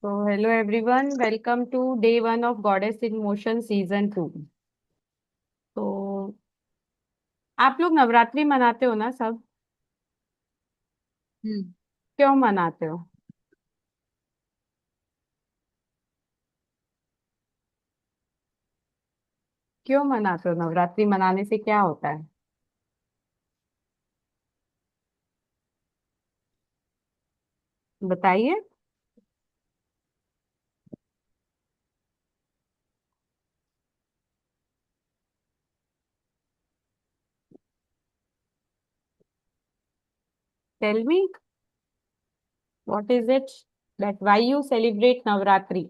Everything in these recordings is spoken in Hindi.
तो hello everyone, welcome to day one of goddess in motion season 2। तो आप लोग नवरात्रि मनाते हो ना सब? हम्म। क्यों मनाते हो? क्यों मनाते हो? नवरात्रि मनाने से क्या होता है? बताइए। Tell me, what is it that why you celebrate Navratri?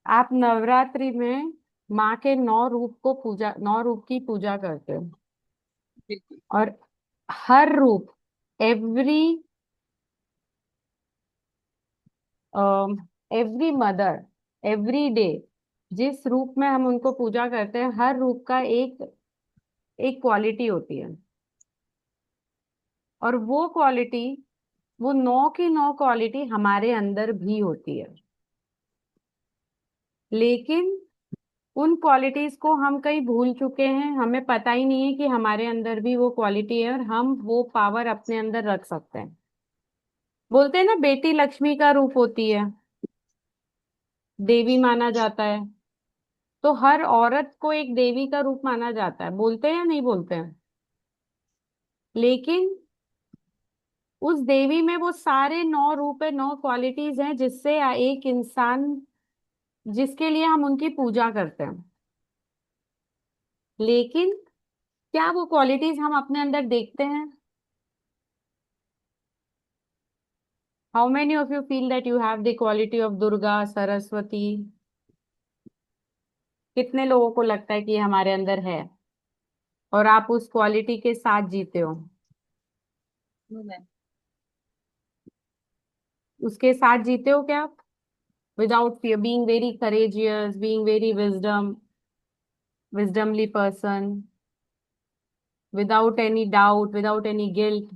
आप नवरात्रि में माँ के 9 रूप को पूजा 9 रूप की पूजा करते हो। बिल्कुल। और हर रूप, every every mother, every day, जिस रूप में हम उनको पूजा करते हैं, हर रूप का एक एक क्वालिटी होती है। और वो क्वालिटी, वो 9 की 9 क्वालिटी हमारे अंदर भी होती है। लेकिन उन क्वालिटीज को हम कहीं भूल चुके हैं, हमें पता ही नहीं है कि हमारे अंदर भी वो क्वालिटी है और हम वो पावर अपने अंदर रख सकते हैं। बोलते हैं ना, बेटी लक्ष्मी का रूप होती है, देवी माना जाता है। तो हर औरत को एक देवी का रूप माना जाता है, बोलते हैं या नहीं बोलते हैं? लेकिन उस देवी में वो सारे 9 रूप है, 9 क्वालिटीज हैं, जिससे एक इंसान, जिसके लिए हम उनकी पूजा करते हैं। लेकिन क्या वो क्वालिटीज हम अपने अंदर देखते हैं? How many of you feel that you have the quality of Durga, Saraswati? कितने लोगों को लगता है कि ये हमारे अंदर है और आप उस क्वालिटी के साथ जीते हो? वुमेन। उसके साथ जीते हो क्या आप? Without fear, being very courageous, being very wisdomly person, without any doubt, without any guilt.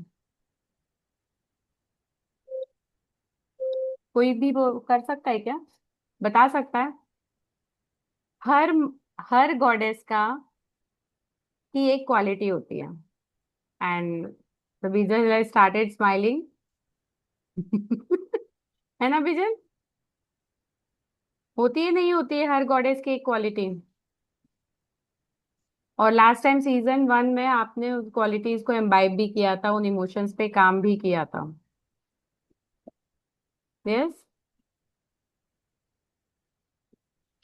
कोई भी वो कर सकता है क्या? बता सकता है? हर हर गॉडेस का की एक क्वालिटी होती है। And the vision started smiling. है ना विजन? होती है, नहीं होती है हर गॉडेस की एक क्वालिटी? और लास्ट टाइम सीजन 1 में आपने उस क्वालिटीज को एम्बाइब भी किया था, उन इमोशंस पे काम भी किया था। यस।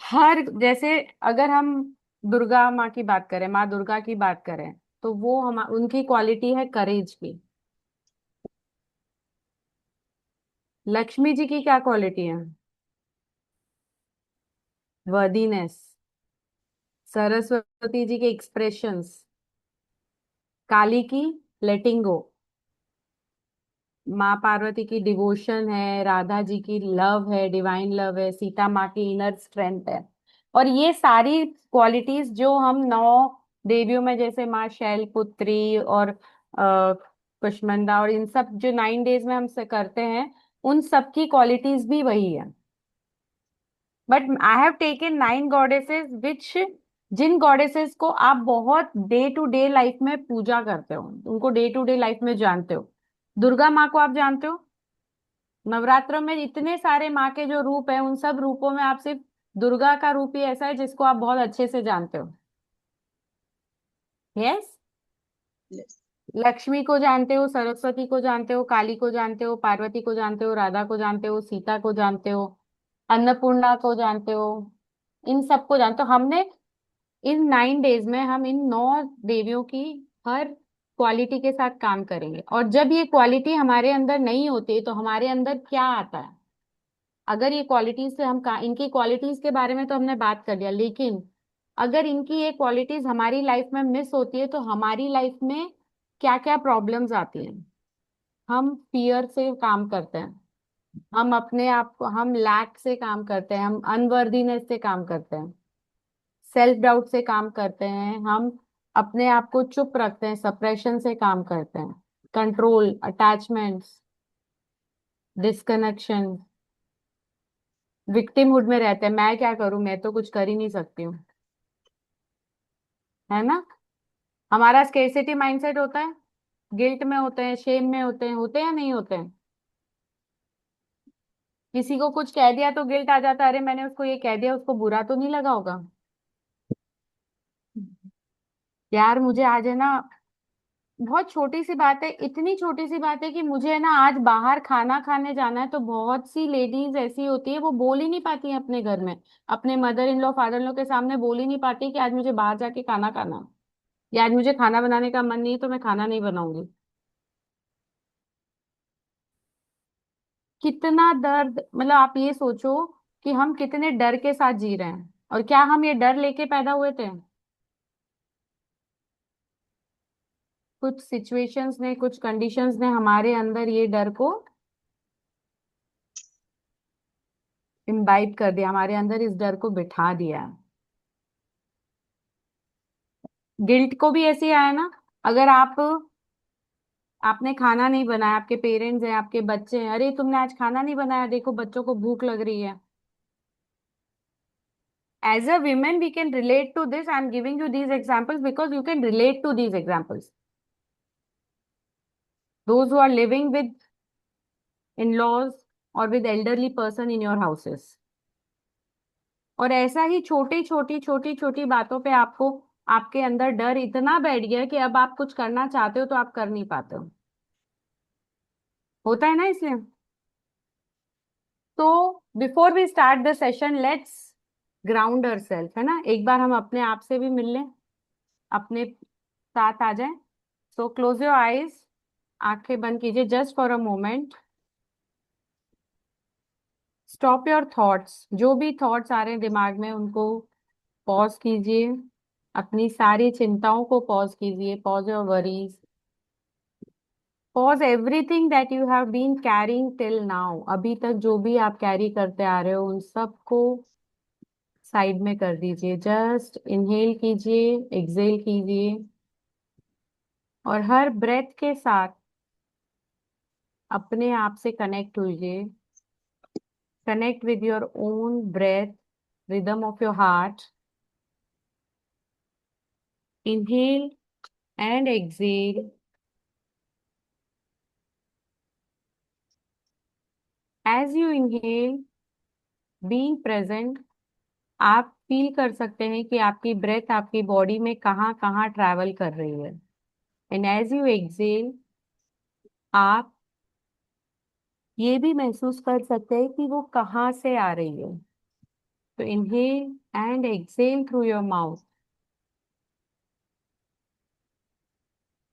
हर जैसे, अगर हम दुर्गा माँ की बात करें, माँ दुर्गा की बात करें, तो वो हम उनकी क्वालिटी है करेज की। लक्ष्मी जी की क्या क्वालिटी है? वर्दीनेस। सरस्वती जी के एक्सप्रेशंस। काली की लेटिंग गो। माँ पार्वती की डिवोशन है, राधा जी की लव है, डिवाइन लव है, सीता माँ की इनर स्ट्रेंथ है। और ये सारी क्वालिटीज जो हम 9 देवियों में, जैसे माँ शैलपुत्री और कुष्मांडा और इन सब जो 9 डेज में हम से करते हैं, उन सब की क्वालिटीज भी वही है। But I have taken 9 goddesses which, जिन गॉडेसेस को आप बहुत डे टू डे लाइफ में पूजा करते हो, उनको डे टू डे लाइफ में जानते हो। दुर्गा माँ को आप जानते हो? नवरात्रों में इतने सारे माँ के जो रूप है, उन सब रूपों में आप सिर्फ दुर्गा का रूप ही ऐसा है जिसको आप बहुत अच्छे से जानते हो। यस। यस। लक्ष्मी को जानते हो, सरस्वती को जानते हो, काली को जानते हो, पार्वती को जानते हो, राधा को जानते हो, सीता को जानते हो, अन्नपूर्णा को जानते हो। इन सबको जानते हो। हमने इन 9 डेज में हम इन 9 देवियों की हर क्वालिटी के साथ काम करेंगे। और जब ये क्वालिटी हमारे अंदर नहीं होती तो हमारे अंदर क्या आता है? अगर ये क्वालिटीज से हम इनकी क्वालिटीज के बारे में तो हमने बात कर लिया, लेकिन अगर इनकी ये क्वालिटीज हमारी लाइफ में मिस होती है तो हमारी लाइफ में क्या क्या प्रॉब्लम्स आती हैं? हम फियर से काम करते हैं, हम अपने आप को, हम लैक से काम करते हैं, हम अनवर्दीनेस से काम करते हैं। सेल्फ डाउट से काम करते हैं, हम अपने आप को चुप रखते हैं, सप्रेशन से काम करते हैं, कंट्रोल, अटैचमेंट्स, डिस्कनेक्शन, विक्टिमहुड में रहते हैं, मैं क्या करूं, मैं तो कुछ कर ही नहीं सकती हूँ, है ना। हमारा स्केर्सिटी माइंडसेट होता है, गिल्ट में होते हैं, शेम में होते हैं या नहीं होते हैं। किसी को कुछ कह दिया तो गिल्ट आ जाता है, अरे मैंने उसको ये कह दिया, उसको बुरा तो नहीं लगा होगा। यार मुझे आज है ना, बहुत छोटी सी बात है, इतनी छोटी सी बात है कि मुझे है ना आज बाहर खाना खाने जाना है, तो बहुत सी लेडीज ऐसी होती है वो बोल ही नहीं पाती है अपने घर में, अपने mother in law father in law के सामने बोल ही नहीं पाती कि आज मुझे बाहर जाके खाना खाना है, या आज मुझे खाना बनाने का मन नहीं है तो मैं खाना नहीं बनाऊंगी। कितना दर्द, मतलब आप ये सोचो कि हम कितने डर के साथ जी रहे हैं, और क्या हम ये डर लेके पैदा हुए थे। कुछ सिचुएशंस ने, कुछ कंडीशंस ने हमारे अंदर ये डर को इम्बाइब कर दिया, हमारे अंदर इस डर को बिठा दिया। गिल्ट को भी ऐसे ही आया ना, अगर आपने खाना नहीं बनाया, आपके पेरेंट्स हैं, आपके बच्चे हैं, अरे तुमने आज खाना नहीं बनाया, देखो बच्चों को भूख लग रही है। As a women, we can relate to this. I'm giving you these examples because you can relate to these examples. Those who are living with in-laws or with elderly person in your houses. और ऐसा ही छोटी बातों पे आपको, आपके अंदर डर इतना बैठ गया कि अब आप कुछ करना चाहते हो तो आप कर नहीं पाते हो, होता है ना इसलिए। तो before we start the session, let's ground our self, है ना, एक बार हम अपने आप से भी मिल लें, अपने साथ आ जाएं। सो क्लोज योर आईज, आंखें बंद कीजिए just for a moment. Stop your thoughts, जो भी थॉट्स आ रहे हैं दिमाग में उनको पॉज कीजिए, अपनी सारी चिंताओं को पॉज कीजिए, pause your worries, pause everything that you have been carrying till now, अभी तक जो भी आप कैरी करते आ रहे हो उन सबको साइड में कर दीजिए, जस्ट इनहेल कीजिए, एक्सहेल कीजिए, और हर ब्रेथ के साथ अपने आप से कनेक्ट होइए, connect with your own breath, rhythm of your heart. Inhale and exhale. As you inhale, being present, आप फील कर सकते हैं कि आपकी ब्रेथ आपकी बॉडी में कहाँ कहाँ ट्रैवल कर रही है। एंड एज यू एक्सेल, आप ये भी महसूस कर सकते हैं कि वो कहाँ से आ रही है। तो inhale and exhale through your mouth.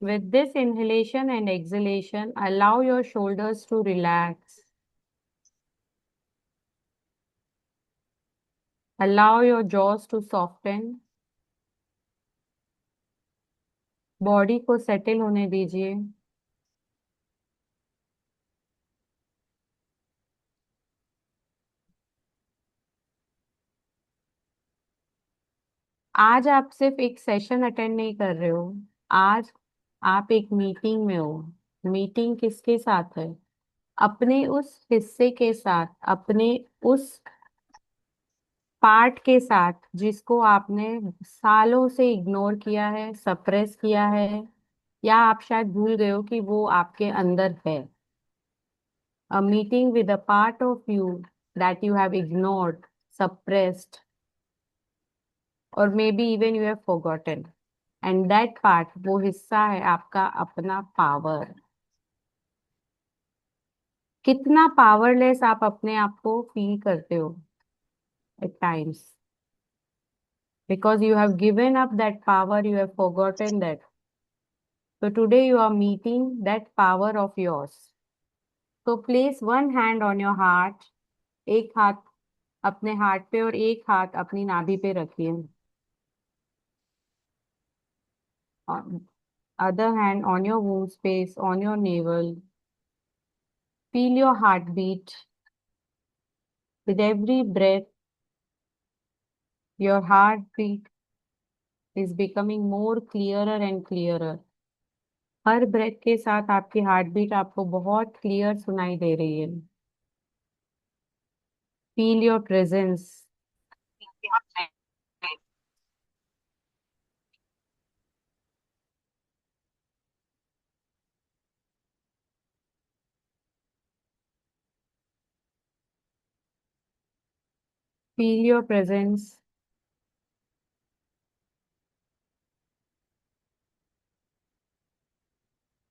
With this inhalation and exhalation, allow your shoulders to relax. Allow your jaws to soften. Body को सेटल होने दीजिए। आज आप सिर्फ एक सेशन अटेंड नहीं कर रहे हो, आज आप एक मीटिंग में हो। मीटिंग किसके साथ है? अपने उस हिस्से के साथ, अपने उस पार्ट के साथ जिसको आपने सालों से इग्नोर किया है, सप्रेस किया है, या आप शायद भूल गए हो कि वो आपके अंदर है। A meeting with a part of you that you have ignored, suppressed, or maybe even you have forgotten. And that part, वो हिस्सा है आपका अपना पावर। कितना पावरलेस आप अपने आप को फील करते हो at times, because you have given up that power, you have forgotten that. So today you are meeting that power of yours. So place one hand on your heart, एक हाथ अपने हार्ट पे और एक हाथ अपनी नाभि पे रखिए, other hand on your womb space, on your navel. Feel your heartbeat. With every breath, your heartbeat is becoming more clearer and clearer. हर ब्रेथ के साथ आपकी हार्ट बीट आपको बहुत क्लियर सुनाई दे रही है। Feel your presence. Feel your presence.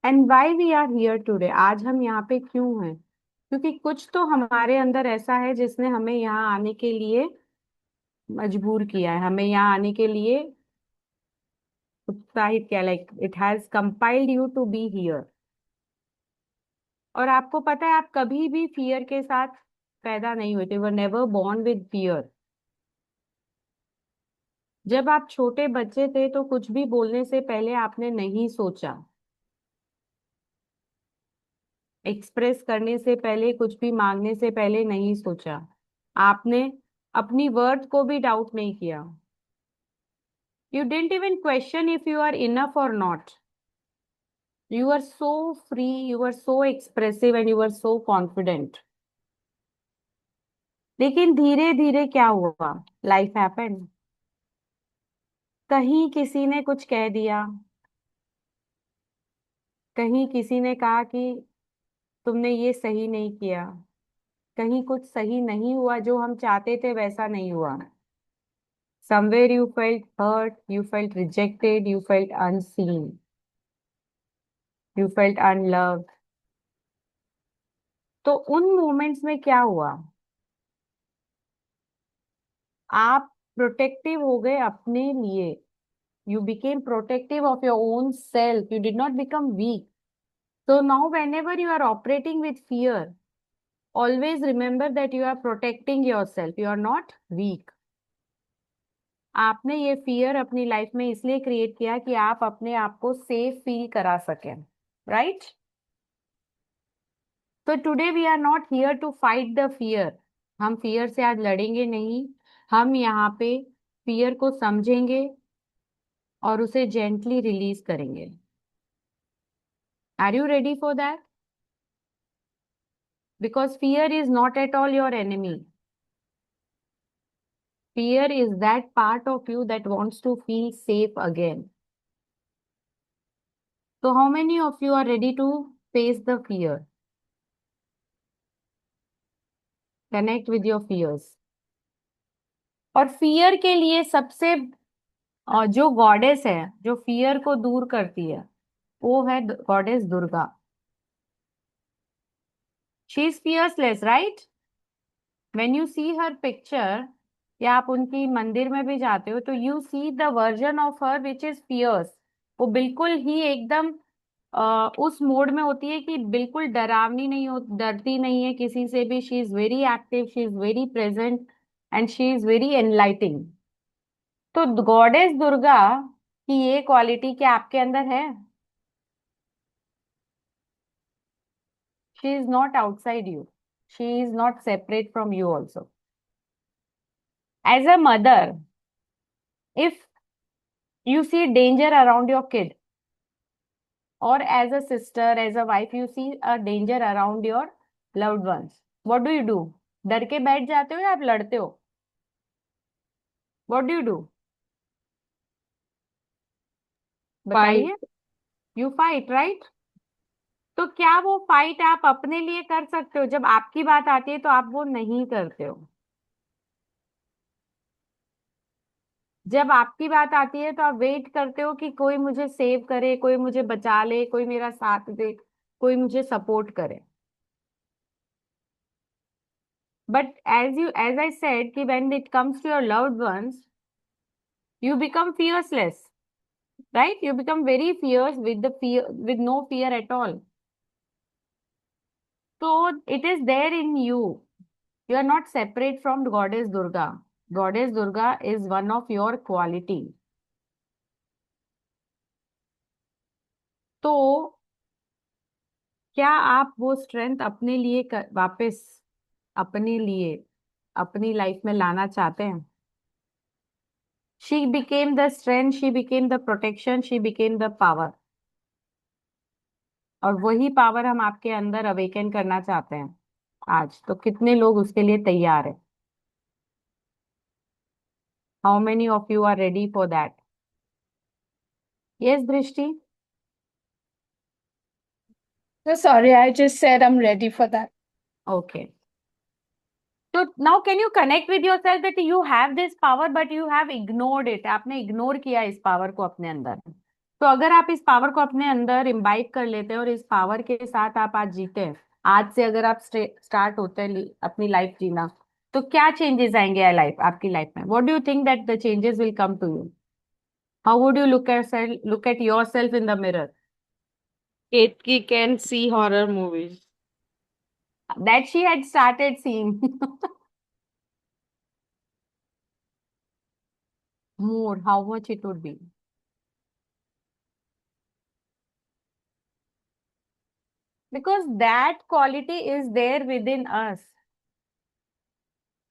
And why we are here today, आज हम यहाँ पे क्यों हैं? क्योंकि कुछ तो हमारे अंदर ऐसा है जिसने हमें यहाँ आने के लिए मजबूर किया है, हमें यहाँ आने के लिए उत्साहित किया, like it has compelled you to be here. और आपको पता है, आप कभी भी फियर के साथ पैदा नहीं हुए थे, were never born with fear. जब आप छोटे बच्चे थे तो कुछ भी बोलने से पहले आपने नहीं सोचा, एक्सप्रेस करने से पहले, कुछ भी मांगने से पहले नहीं सोचा। आपने अपनी वर्थ को भी डाउट नहीं किया। You didn't even question if you are enough or not. You are so free, you are so expressive and you are so confident. लेकिन धीरे धीरे क्या हुआ? Life happened. कहीं किसी ने कुछ कह दिया, कहीं किसी ने कहा कि तुमने ये सही नहीं किया, कहीं कुछ सही नहीं हुआ, जो हम चाहते थे वैसा नहीं हुआ। Somewhere you felt hurt, you felt rejected, you felt unseen, you felt unloved. तो उन मोमेंट्स में क्या हुआ? आप प्रोटेक्टिव हो गए अपने लिए। You became protective of your own self. You did not become weak. So now whenever you are operating with fear, always remember that you are protecting yourself. You are not weak. आपने ये फियर अपनी लाइफ में इसलिए क्रिएट किया कि आप अपने आप को सेफ फील करा सकें, राइट? तो today we are not here to fight the fear. हम फियर से आज लड़ेंगे नहीं। हम यहाँ पे फियर को समझेंगे और उसे जेंटली रिलीज करेंगे। Are you ready for that? Because fear is not at all your enemy. Fear is that part of you that wants to feel safe again. So, how many of you are ready to face the fear? Connect with your fears. और फियर के लिए सबसे जो गॉडेस है, जो फियर को दूर करती है, वो है goddess Durga. She is fearless, right? When you see her picture, या आप उनकी मंदिर में भी जाते हो, तो you see the version of her which is fierce. वो बिल्कुल ही एकदम उस मोड में होती है कि बिल्कुल डरावनी नहीं हो, डरती नहीं है किसी से भी। She is very active, she is very present and she is very enlightening. तो गॉडेस दुर्गा की ये क्वालिटी क्या आपके अंदर है? She is not outside you, she is not separate from you also. As a mother, if you see danger around your kid, or as a sister, as a wife, you see a danger around your loved ones, what do? डर के बैठ जाते हो या आप लड़ते हो? what do? फाइट। बताइए। You fight, right? तो क्या वो फाइट आप अपने लिए कर सकते हो? जब आपकी बात आती है तो आप वो नहीं करते हो। जब आपकी बात आती है तो आप वेट करते हो कि कोई मुझे सेव करे, कोई मुझे बचा ले, कोई मेरा साथ दे, कोई मुझे सपोर्ट करे। But as I said, कि when it comes to your loved ones, you become fearless, right? You become very fierce with the fear, with no fear at all. So it is there in you. You are not separate from Goddess Durga. Goddess Durga is one of your quality. तो क्या आप वो स्ट्रेंथ अपने लिए वापस अपने लिए अपनी लाइफ में लाना चाहते हैं? She became the strength, she became the protection, she became the power. और वही पावर हम आपके अंदर अवेकन करना चाहते हैं आज। तो कितने लोग उसके लिए तैयार है? How many of you are ready for that? Yes Drishti? No, sorry, I just said I'm ready for that. Okay. तो now can you connect with yourself that you have this power but you have ignored it. आपने इग्नोर किया इस पावर को अपने अंदर। तो अगर आप इस पावर को अपने अंदर इम्बाइब कर लेते हैं और इस पावर के साथ आप आज जीते हैं, आज से अगर आप स्टार्ट होते हैं अपनी लाइफ जीना, तो क्या चेंजेस आएंगे लाइफ आपकी लाइफ में? What do you think that the changes will come to you? How would you look at yourself in the mirror? Ketki can see horror movies. That she had started seeing. More, how much it would be? Because that quality is there within us.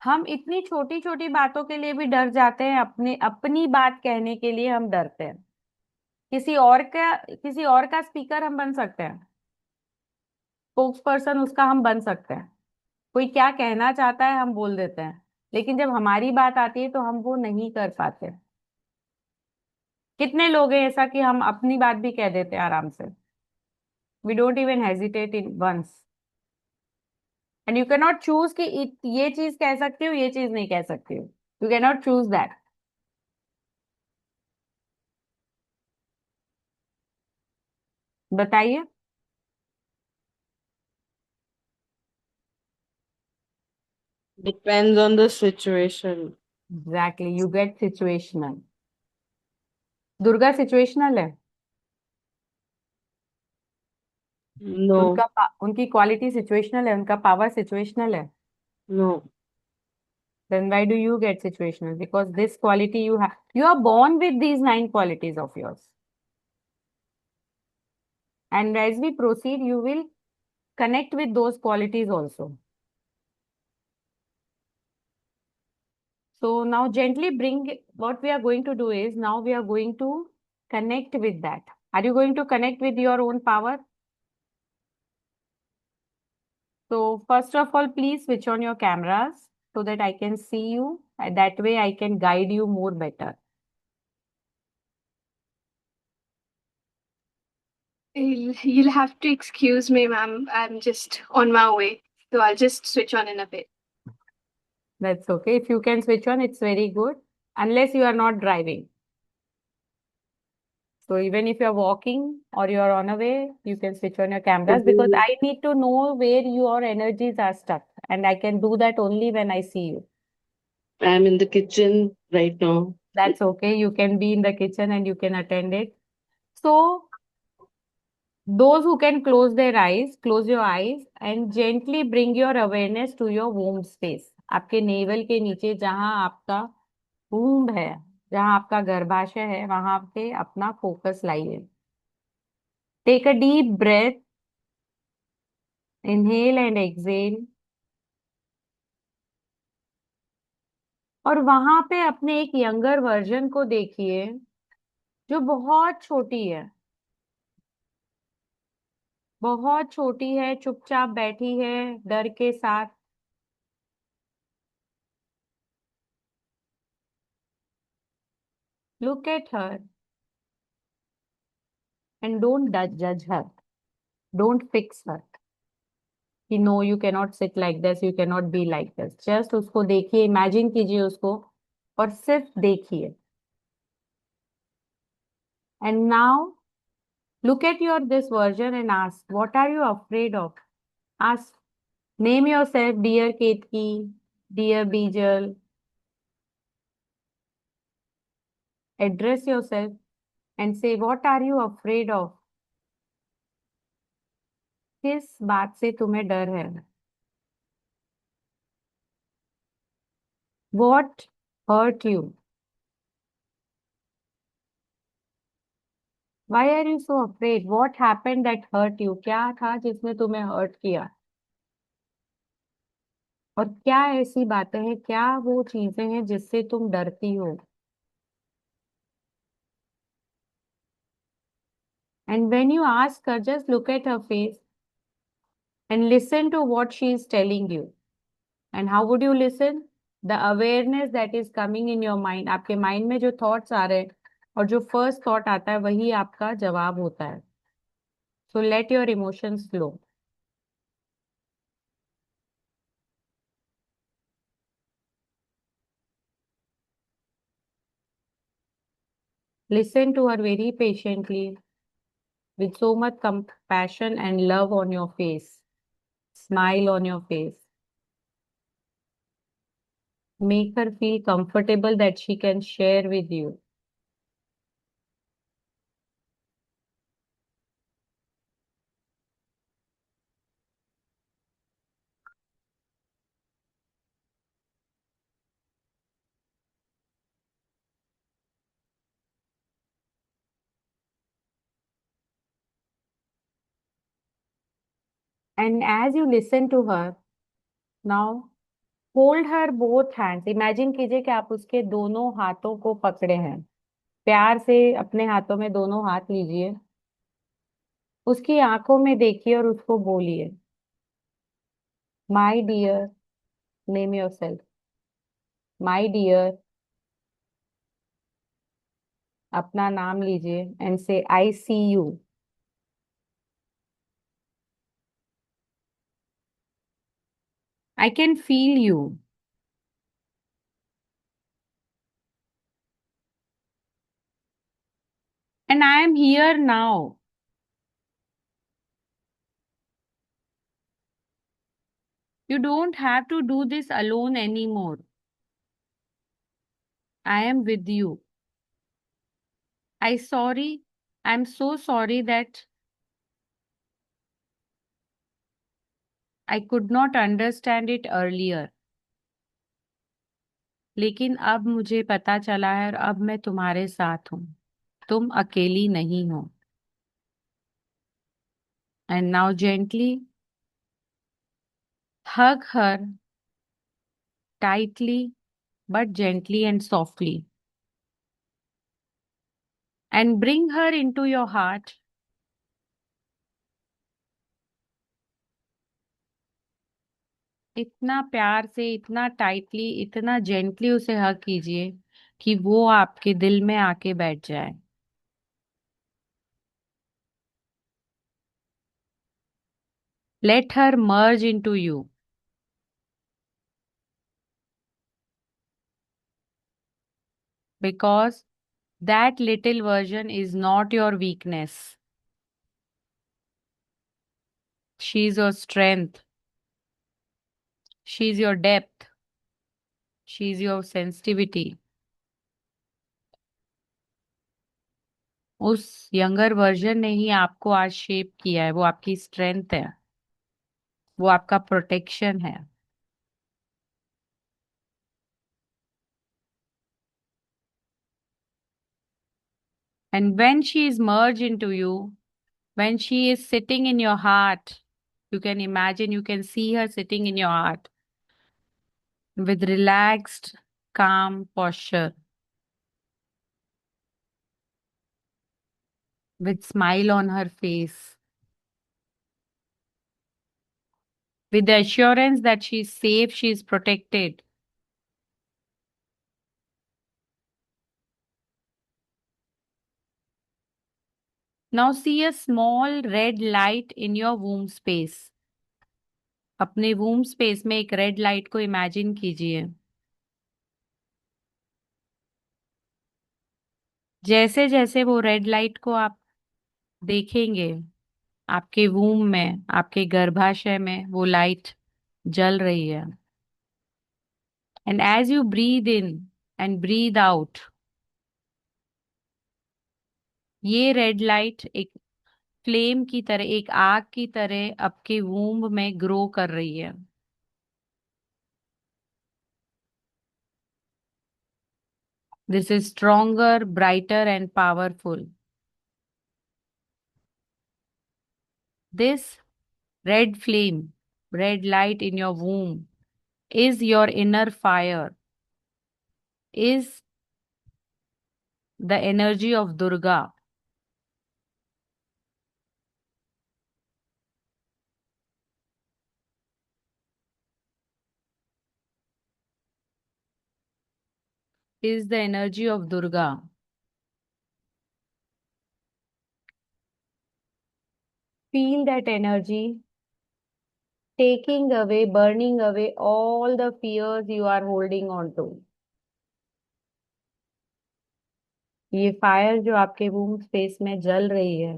हम इतनी छोटी छोटी बातों के लिए भी डर जाते हैं, अपने अपनी बात कहने के लिए हम डरते हैं। किसी और का स्पीकर हम बन सकते हैं, स्पोक्स पर्सन उसका हम बन सकते हैं। कोई क्या कहना चाहता है हम बोल देते हैं, लेकिन जब हमारी बात आती है तो हम वो नहीं कर पाते। कितने लोग हैं ऐसा कि हम अपनी बात भी कह देते हैं आराम से? We don't even hesitate in once. And you can not choose कि ये चीज कह सकती हूँ, ये चीज नहीं कह सकती हूँ। You can not choose that. बताइए। Depends on the situation. Exactly, you get situational. Durga situational है? No, उनकी क्वालिटी सिचुएशनल है, उनका पावर सिचुएशनल है। no. Then why do you get situational? Because this quality you have, you are born with these 9 qualities of yours. And as we proceed, you will connect with those qualities also. So now gently bring, what we are going to do is, now we are going to connect with that. Are you going to connect with your own power? So first of all, please switch on your cameras so that I can see you. And that way I can guide you more better. You'll have to excuse me, ma'am. I'm just on my way. So I'll just switch on in a bit. That's okay. If you can switch on, it's very good. Unless you are not driving. So even if you're walking or you're on a way, you can switch on your cameras because I need to know where your energies are stuck. And I can do that only when I see you. I'm in the kitchen right now. That's okay. You can be in the kitchen and you can attend it. So those who can close their eyes, close your eyes and gently bring your awareness to your womb space. आपके नेवल के नीचे जहां आपका womb है, जहां आपका गर्भाशय है, वहां पे अपना फोकस लाइए। Take a deep breath. Inhale and exhale. और वहां पे अपने एक यंगर वर्जन को देखिए जो बहुत छोटी है, बहुत छोटी है, चुपचाप बैठी है डर के साथ। Look at her and don't judge her. Don't fix her. कि no, you cannot sit like this, you cannot be like this. Just उसको देखिए, imagine कीजिए उसको और सिर्फ देखिए। And now look at your this version and ask, what are you afraid of? Ask, name yourself, dear Ketki, dear Bijal. Address yourself and say, what are you afraid of? किस बात से तुम्हें डर है? What hurt you? Why are you so afraid? What happened that hurt you? क्या था जिसने तुम्हें हर्ट किया? और क्या ऐसी बातें हैं, क्या वो चीजें हैं जिससे तुम डरती हो? And when you ask her, just look at her face and listen to what she is telling you. And how would you listen? The awareness that is coming in your mind. आपके माइंड में जो थॉट्स आ रहे हैं और जो फर्स्ट थॉट आता है वही आपका जवाब होता है. So let your emotions flow. Listen to her very patiently with so much compassion and love on your face. Smile on your face. Make her feel comfortable that she can share with you. And as you listen to her, now hold her both hands. Imagine कीजिए कि आप उसके दोनों हाथों को पकड़े हैं. प्यार से अपने हाथों में दोनों हाथ लीजिए. उसकी आंखों में देखिए और उसको बोलिए, my dear. Name yourself. My dear. अपना नाम लीजिए and say I see you. I can feel you. And I am here now. You don't have to do this alone anymore. I am with you. I'm so sorry that I could not understand it earlier. लेकिन अब मुझे पता चला है और अब मैं तुम्हारे साथ हूँ. तुम अकेली नहीं हो. And now gently hug her tightly but gently and softly. And bring her into your heart. इतना प्यार से, इतना टाइटली, इतना जेंटली उसे हग कीजिए कि वो आपके दिल में आके बैठ जाए. Let her merge into you. Because that little version is not your weakness. She is your strength. She is your depth. She is your sensitivity. उस यंगर वर्जन ने ही आपको आज शेप किया है. वो आपकी स्ट्रेंथ है. वो आपका प्रोटेक्शन है. And when she is merged into you, when she is sitting in your heart, you can imagine, you can see her sitting in your heart with relaxed, calm posture, with smile on her face, with the assurance that she is safe, she is protected. Now see a small red light in your womb space. अपने womb space में एक red light को imagine कीजिए. जैसे जैसे वो red light को आप देखेंगे, आपके womb में, आपके गर्भाशय में वो light जल रही है. And as you breathe in and breathe out, ये red light एक फ्लेम की तरह, एक आग की तरह आपके वूम्ब में ग्रो कर रही है. This is stronger, brighter and powerful. This red flame, red light in your womb is your inner fire, is the energy of Durga. is the energy of Durga. Feel that energy taking away, burning away all the fears you are holding on to. ये फायर जो आपके वूम स्पेस में जल रही है,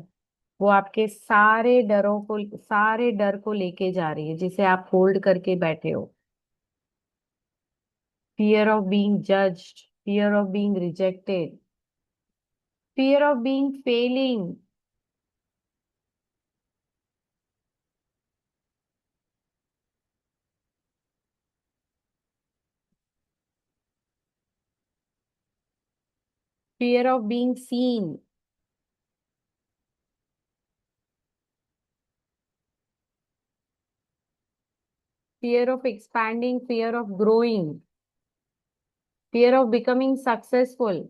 वो आपके सारे डर को लेके जा रही है, जिसे आप होल्ड करके बैठे हो. Fear of being judged, fear of being rejected, fear of being failing, fear of being seen, fear of expanding, fear of growing, fear of becoming successful,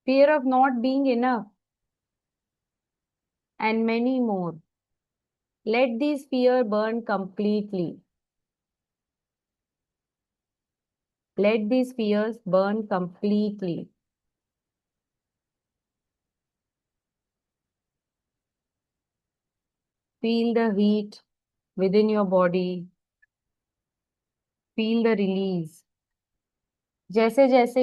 fear of not being enough, and many more. Let these fear burn completely. Let these fears burn completely. Feel the heat within your body. Feel the release. जैसे जैसे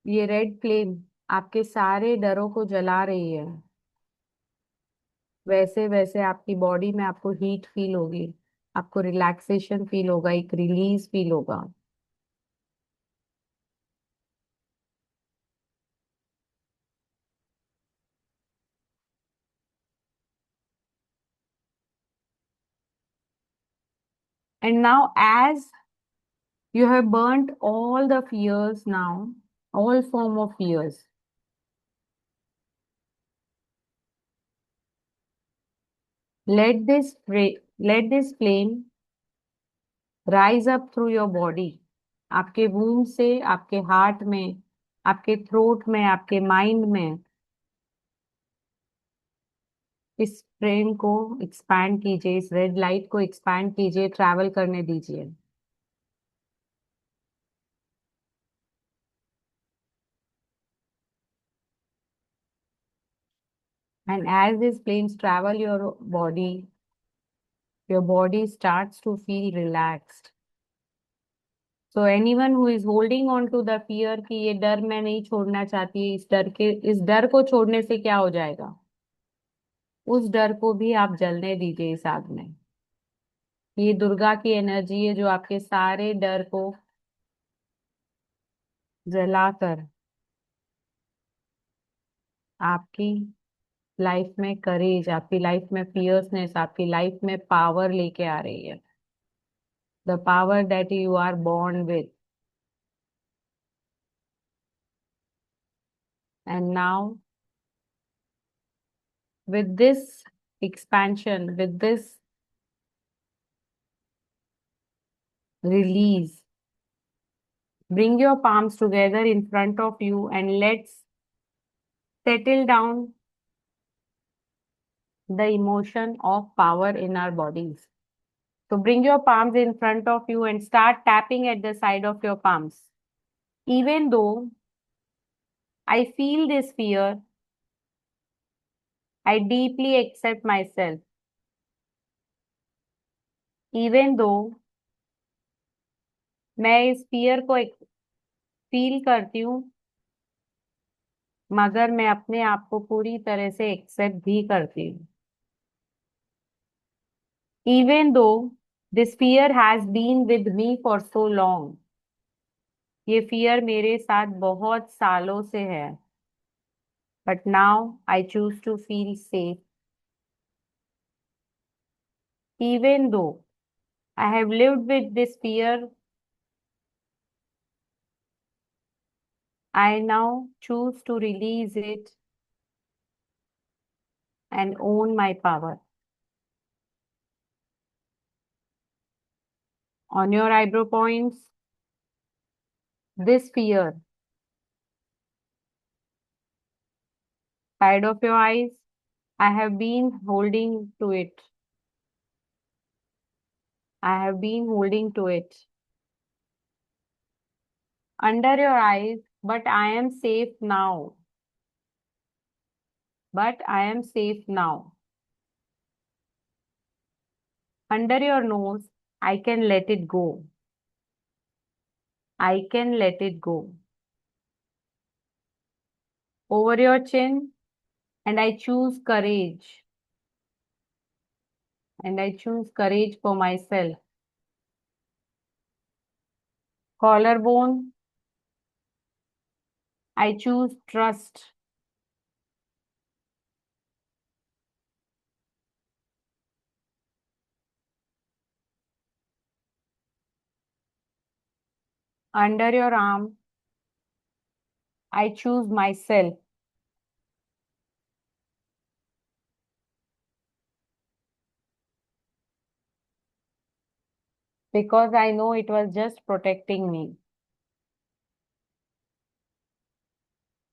ये रेड फ्लेम आपके सारे डरों को जला रही है, वैसे वैसे आपकी बॉडी में आपको हीट फील होगी, आपको रिलैक्सेशन फील होगा, एक रिलीज फील होगा. And now, as you have burnt all the fears now, all form of fears, let this flame rise up through your body. आपके वूम से, आपके हार्ट में, आपके थ्रोट में, आपके माइंड में इस फ्लेम को एक्सपैंड कीजिए, इस रेड लाइट को एक्सपैंड कीजिए, ट्रैवल करने दीजिए. And as these flames travel your body starts to feel relaxed. So anyone who is holding on to the fear कि ये डर मैं नहीं छोड़ना चाहती, इस डर को छोड़ने से क्या हो जाएगा, उस डर को भी आप जलने दीजिए इस आग में. ये दुर्गा की एनर्जी है जो आपके सारे डर को जलाकर आपकी लाइफ में करेज, आपकी लाइफ में फियर्सनेस, आपकी लाइफ में पावर लेके आ रही है. The power that you are born with. And now, with this expansion, with this release, bring your palms together in front of you and let's settle down the emotion of power in our bodies. So bring your palms in front of you and start tapping at the side of your palms. Even though I feel this fear, I deeply accept myself. Even though मैं इस फियर को फील करती हूँ, मगर मैं अपने आप को पूरी तरह से एक्सेप्ट भी करती हूँ. Even though this fear has been with me for so long, ये फियर मेरे साथ बहुत सालों से है. But now I choose to feel safe. Even though I have lived with this fear, I now choose to release it and own my power. On your eyebrow points, this fear, side of your eyes, I have been holding to it. I have been holding to it. Under your eyes, but I am safe now. But I am safe now. Under your nose, I can let it go. I can let it go. Over your chin, and I choose courage. And I choose courage for myself. Collarbone, I choose trust. Under your arm, I choose myself. Because I know it was just protecting me.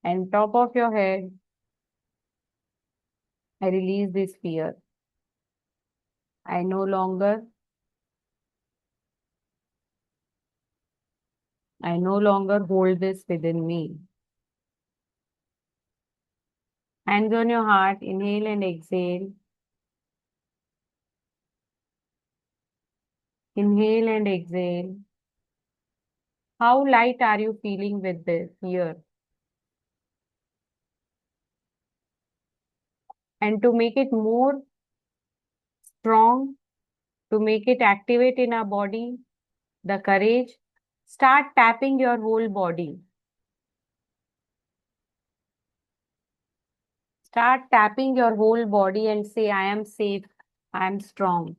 And top of your head, I release this fear. I no longer hold this within me. Hands on your heart, inhale and exhale. Inhale and exhale. How light are you feeling with this here? And to make it more strong, to make it activate in our body, the courage, start tapping your whole body. Start tapping your whole body and say, I am safe, I am strong.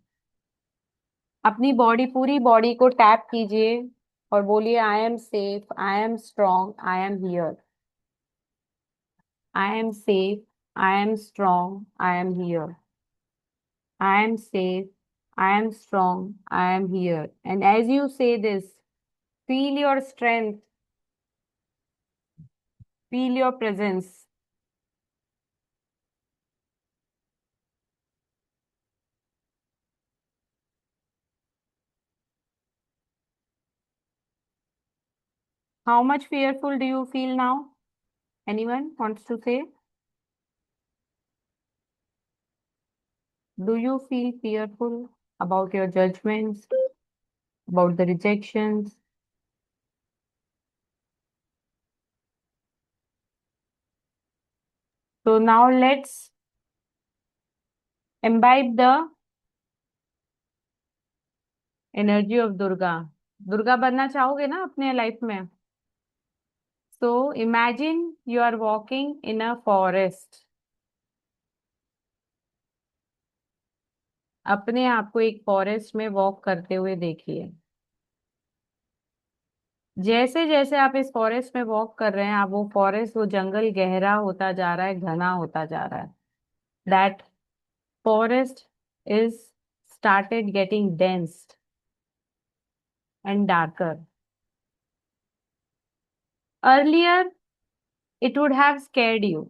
अपनी बॉडी पूरी बॉडी को टैप कीजिए और बोलिए I am safe, I am strong, I am here. I am safe, I am strong, I am here. I am safe, I am strong, I am here. And as you say this, feel your strength, feel your presence. How much fearful do you feel now? Anyone wants to say? Do you feel fearful about your judgments, about the rejections? So now let's imbibe the energy of Durga. Durga बनना चाहोगे ना अपने लाइफ में? So imagine you are walking in a forest. अपने आप को एक फॉरेस्ट में वॉक करते हुए देखिए. जैसे जैसे आप इस फॉरेस्ट में वॉक कर रहे हैं, आप वो जंगल गहरा होता जा रहा है, घना होता जा रहा है. That forest is started getting dense and darker. Earlier, it would have scared you.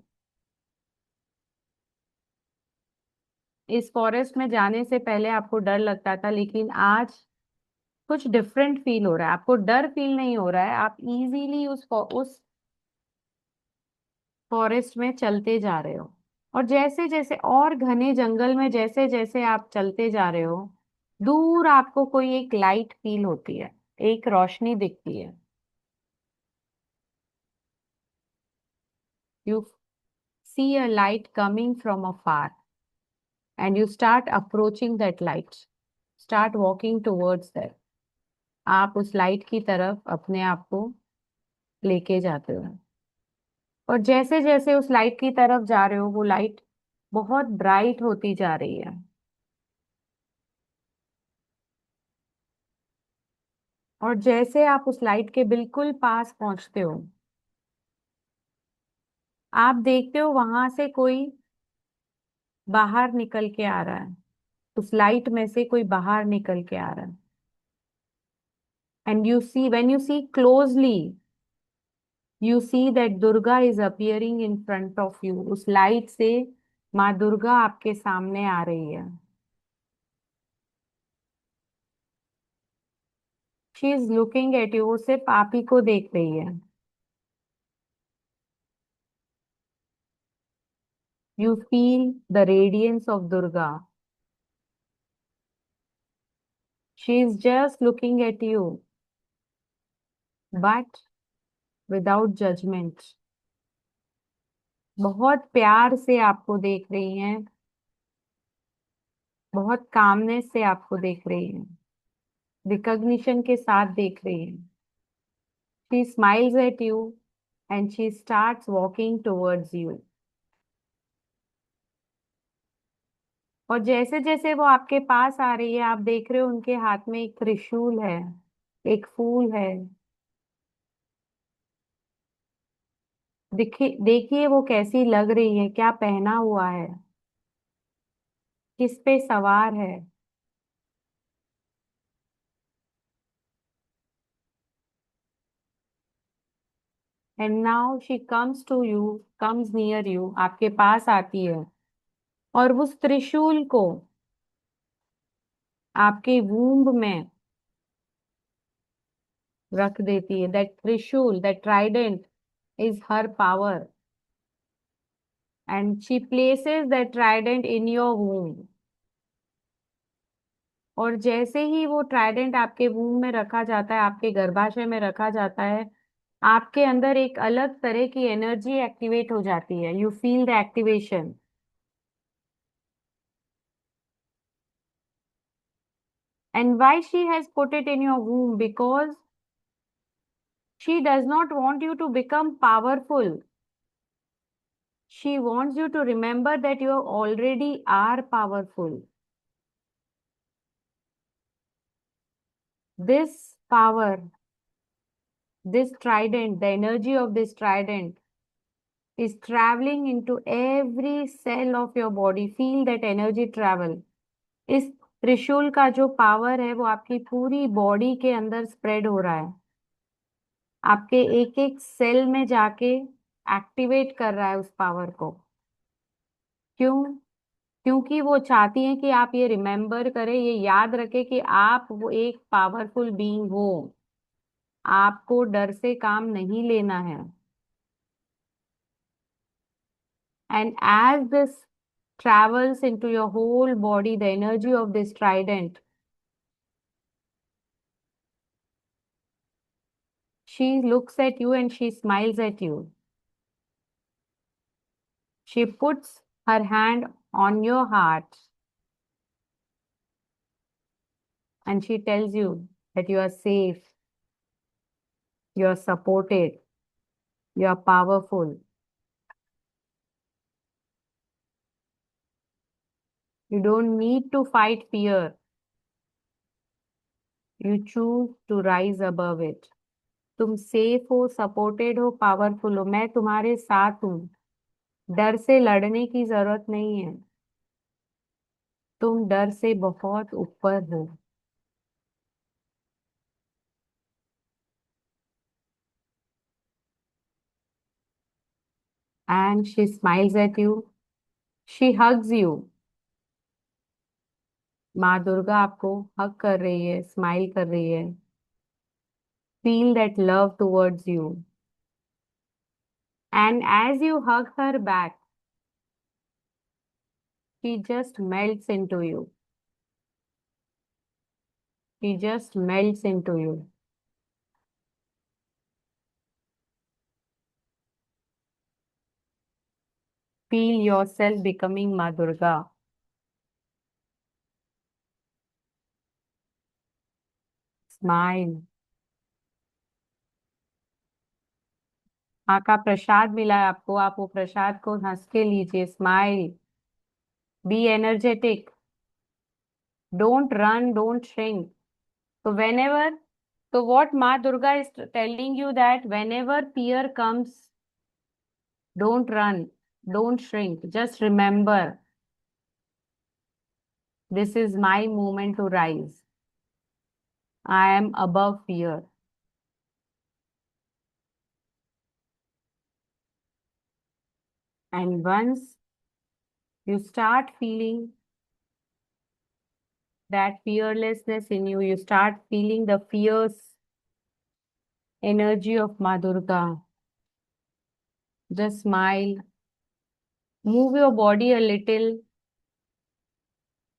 इस फॉरेस्ट में जाने से पहले आपको डर लगता था, लेकिन आज कुछ डिफरेंट फील हो रहा है. आपको डर फील नहीं हो रहा है, आप इजीली उस फॉरेस्ट में चलते जा रहे हो. और जैसे जैसे और घने जंगल में जैसे जैसे आप चलते जा रहे हो, दूर आपको कोई एक लाइट फील होती है, एक रोशनी दिखती है. You see a light coming from afar and you start approaching that light. Start walking towards that. आप उस लाइट की तरफ अपने आप को लेके जाते हो. और जैसे जैसे उस लाइट की तरफ जा रहे हो, वो लाइट बहुत ब्राइट होती जा रही है. और जैसे आप उस लाइट के बिल्कुल पास पहुंचते हो, आप देखते हो वहां से कोई बाहर निकल के आ रहा है. उस लाइट में से कोई बाहर निकल के आ रहा है. And when you see closely, you see that Durga is appearing in front of you. उस लाइट से माँ दुर्गा आपके सामने आ रही है. She is looking at you, वो सिर्फ आप ही को देख रही है. You feel the radiance of Durga. She is just looking at you, but without judgment. बहुत प्यार से आपको देख रही हैं, बहुत कामनेस से आपको देख रही हैं, रिकॉग्निशन के साथ देख रही हैं. She smiles eight you and she starts walking towards you. और जैसे जैसे वो आपके पास आ रही है, आप देख रहे हो उनके हाथ में एक त्रिशूल है, एक फूल है. देखिए देखिए वो कैसी लग रही है, क्या पहना हुआ है, किस पे सवार है. And now she comes to you, comes near you, आपके पास आती है और उस त्रिशूल को आपके वूम्ब में रख देती है. दैट त्रिशूल, that Trident is her power, and she places that Trident in your womb. और जैसे ही वो ट्राइडेंट आपके वूम में रखा जाता है, आपके गर्भाशय में रखा जाता है, आपके अंदर एक अलग तरह की एनर्जी एक्टिवेट हो जाती है. You feel the activation. And why she has put it in your womb? Because she does not want you to become powerful. She wants you to remember that you already are powerful. This power, this trident, the energy of this trident is traveling into every cell of your body. Feel that energy travel. इस त्रिशूल का जो पावर है वो आपकी पूरी बॉडी के अंदर स्प्रेड हो रहा है, आपके एक एक सेल में जाके एक्टिवेट कर रहा है उस पावर को. क्यों? क्योंकि वो चाहती हैं कि आप ये रिमेम्बर करें, ये याद रखें कि आप वो एक पावरफुल बीइंग हो. आपको डर से काम नहीं लेना है. And as this travels into your whole body, the energy of this trident, she looks at you and she smiles at you. She puts her hand on your heart and she tells you that you are safe, you are supported, you are powerful. You don't need to fight fear. You choose to rise above it. तुम सेफ हो, सपोर्टेड हो, पावरफुल हो. मैं तुम्हारे साथ हूँ. डर से लड़ने की जरूरत नहीं है. तुम डर से बहुत ऊपर हो. And she smiles eight you, she hugs you. माँ दुर्गा आपको हग कर रही है, स्माइल कर रही है. Feel that love towards you. And as you hug her back, she just melts into you. She just melts into you. Feel yourself becoming Ma Durga. Smile. माँ का प्रसाद मिला है आपको, आप वो प्रसाद को हंस के लीजिए. Smile. Be energetic. Don't run, don't shrink. So whenever, so what Ma Durga is telling you that whenever fear comes, don't run, don't shrink. Just remember, this is my moment to rise. I am above fear. And once you start feeling that fearlessness in you. You start feeling the fierce energy of Ma Durga. Just smile. Move your body a little.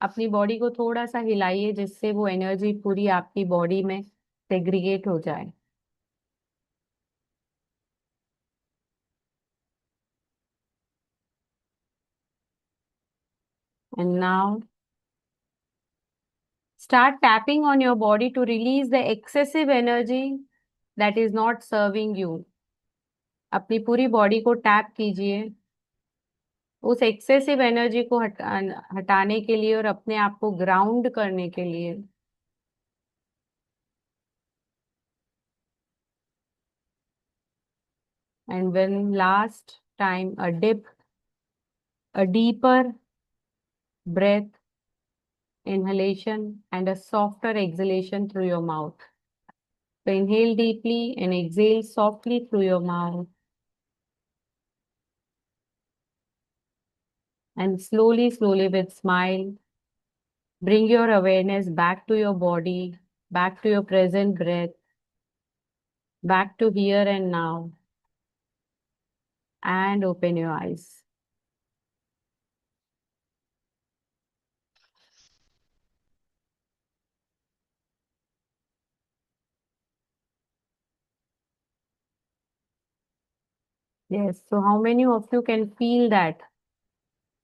अपनी बॉडी को थोड़ा सा हिलाइए जिससे वो एनर्जी पूरी आपकी बॉडी में सेग्रीगेट हो जाए. And now start tapping on your body to release the excessive energy that is not serving you. अपनी पूरी बॉडी को टैप कीजिए उस एक्सेसिव एनर्जी को हटाने के लिए और अपने आप को ग्राउंड करने के लिए. And when last time a deeper breath, inhalation and a softer exhalation through your mouth. So inhale deeply and exhale softly through your mouth. And slowly, slowly with smile, bring your awareness back to your body, back to your present breath, back to here and now, and open your eyes. Yes, so how many of you can feel that?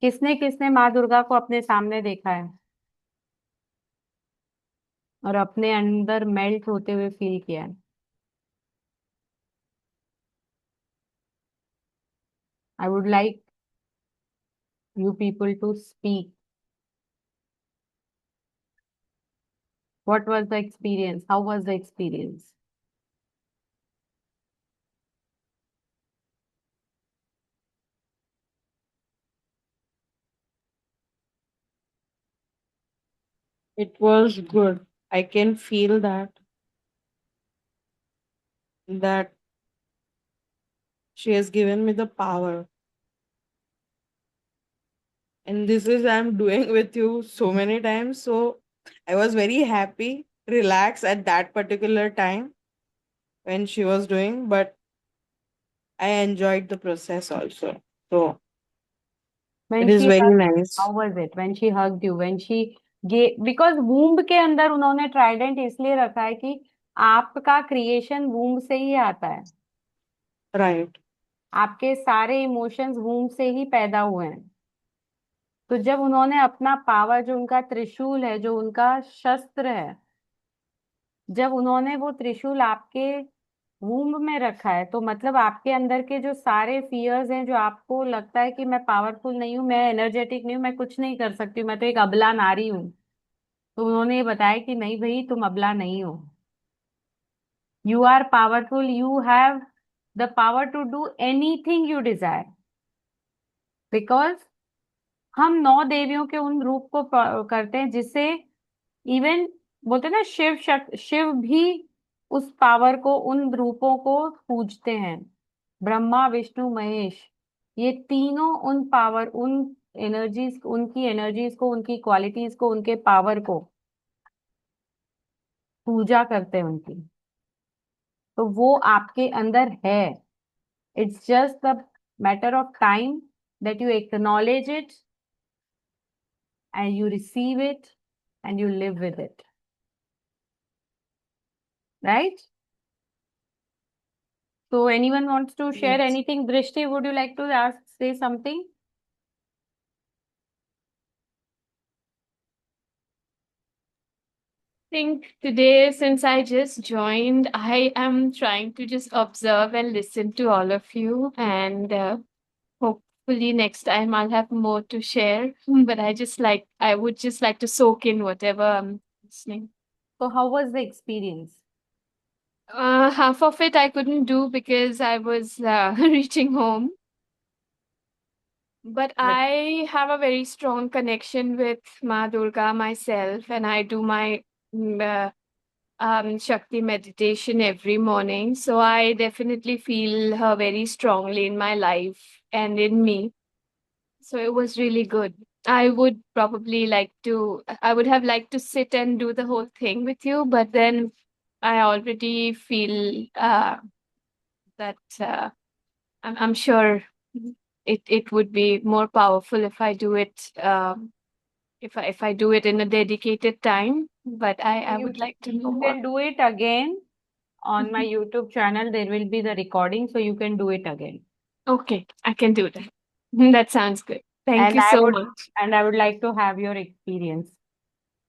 किसने किसने माँ दुर्गा को अपने सामने देखा है और अपने अंदर मेल्ट होते हुए फील किया है? I would like you people to speak. What was the experience? How was the experience? It was good. I can feel that she has given me the power. And this is I'm doing with you so many times. So I was very happy, relaxed at that particular time when she was doing, but I enjoyed the process also. So When it is she very hugged, nice. how was it? When she hugged you, when she gave, because womb के अंदर उन्होंने ट्राइडेंट इसलिए रखा है कि आपका क्रिएशन वूम्ब से ही आता है. Right. आपके सारे इमोशंस वूम्ब से ही पैदा हुए हैं. तो जब उन्होंने अपना पावर, जो उनका त्रिशूल है, जो उनका शस्त्र है, जब उन्होंने वो त्रिशूल आपके वूम्ब में रखा है, तो मतलब आपके अंदर के जो सारे फियर्स हैं, जो आपको लगता है कि मैं पावरफुल नहीं हूँ, मैं एनर्जेटिक नहीं हूँ, मैं कुछ नहीं कर सकती हूँ, मैं तो एक अबला नारी हूँ, तो उन्होंने ये बताया कि नहीं भाई, तुम अबला नहीं हो. You are powerful. You have the power to do anything you desire. Because हम 9 देवियों के उन रूप को करते हैं जिससे इवन बोलते हैं ना, शिव भी उस पावर को, उन रूपों को पूजते हैं. ब्रह्मा विष्णु महेश, ये तीनों उन पावर, उन एनर्जीज, उनकी एनर्जीज को, उनकी क्वालिटीज को, उनके पावर को पूजा करते हैं उनकी. तो वो आपके अंदर है. It's just the matter of time that you acknowledge it and you receive it and you live with it. Right? So anyone wants to share Yes. anything? Drishti, would you like to say something? Think today, since I just joined, I am trying to just observe and listen to all of you, and hopefully next time I'll have more to share. But I would just like to soak in whatever I'm listening. So how was the experience? Half of it I couldn't do because I was reaching home. But I have a very strong connection with Ma Durga myself, and I do my Shakti meditation every morning. So I definitely feel her very strongly in my life and in me. So it was really good. I would probably I would have liked to sit and do the whole thing with you, but then I already feel that I'm sure it would be more powerful if I do it if I do it in a dedicated time. But I You would like to know you more. can do it again on my Mhm. YouTube channel. There will be the recording, so you can do it again. Okay, I can do that. That sounds good. Thank And you I so would much. and I would like to have your experience.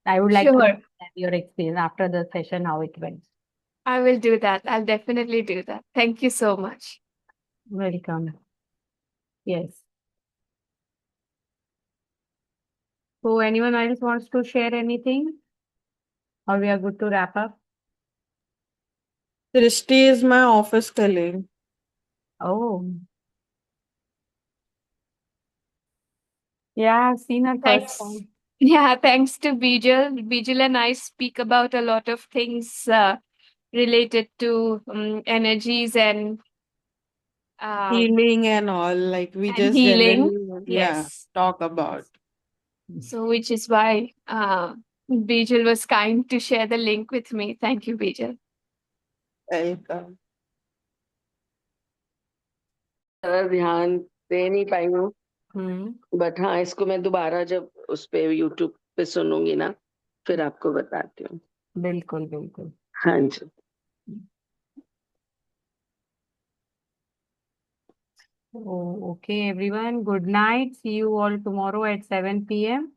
I would like to Sure, have your experience after the session, how it went. I will do that. I'll definitely do that. Thank you so much. Welcome. Yes. So anyone else wants to share anything? Or we are good to wrap up? Srishti is my office colleague. Oh, yeah, I've seen her first Thanks. time. Yeah, thanks to Bijal. Bijal and I speak about a lot of things related to energies um, Healing and all, like we and just healing. generally, yeah, Yes. talk about. So, which is why Bijal was kind to share the link with me. Thank you, Bijal. Welcome. ज़्यादा ध्यान दे नहीं पाई हूँ, हम्म बट हाँ, इसको मैं दोबारा जब उस पे यूट्यूब पे सुनूंगी ना, फिर आपको बताती हूँ। बिल्कुल बिल्कुल. हाँ जी। Oh, okay, everyone. Good night. See you all tomorrow at 7 p.m.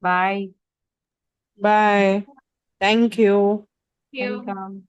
Bye. Bye. Thank you. Thank you. Welcome.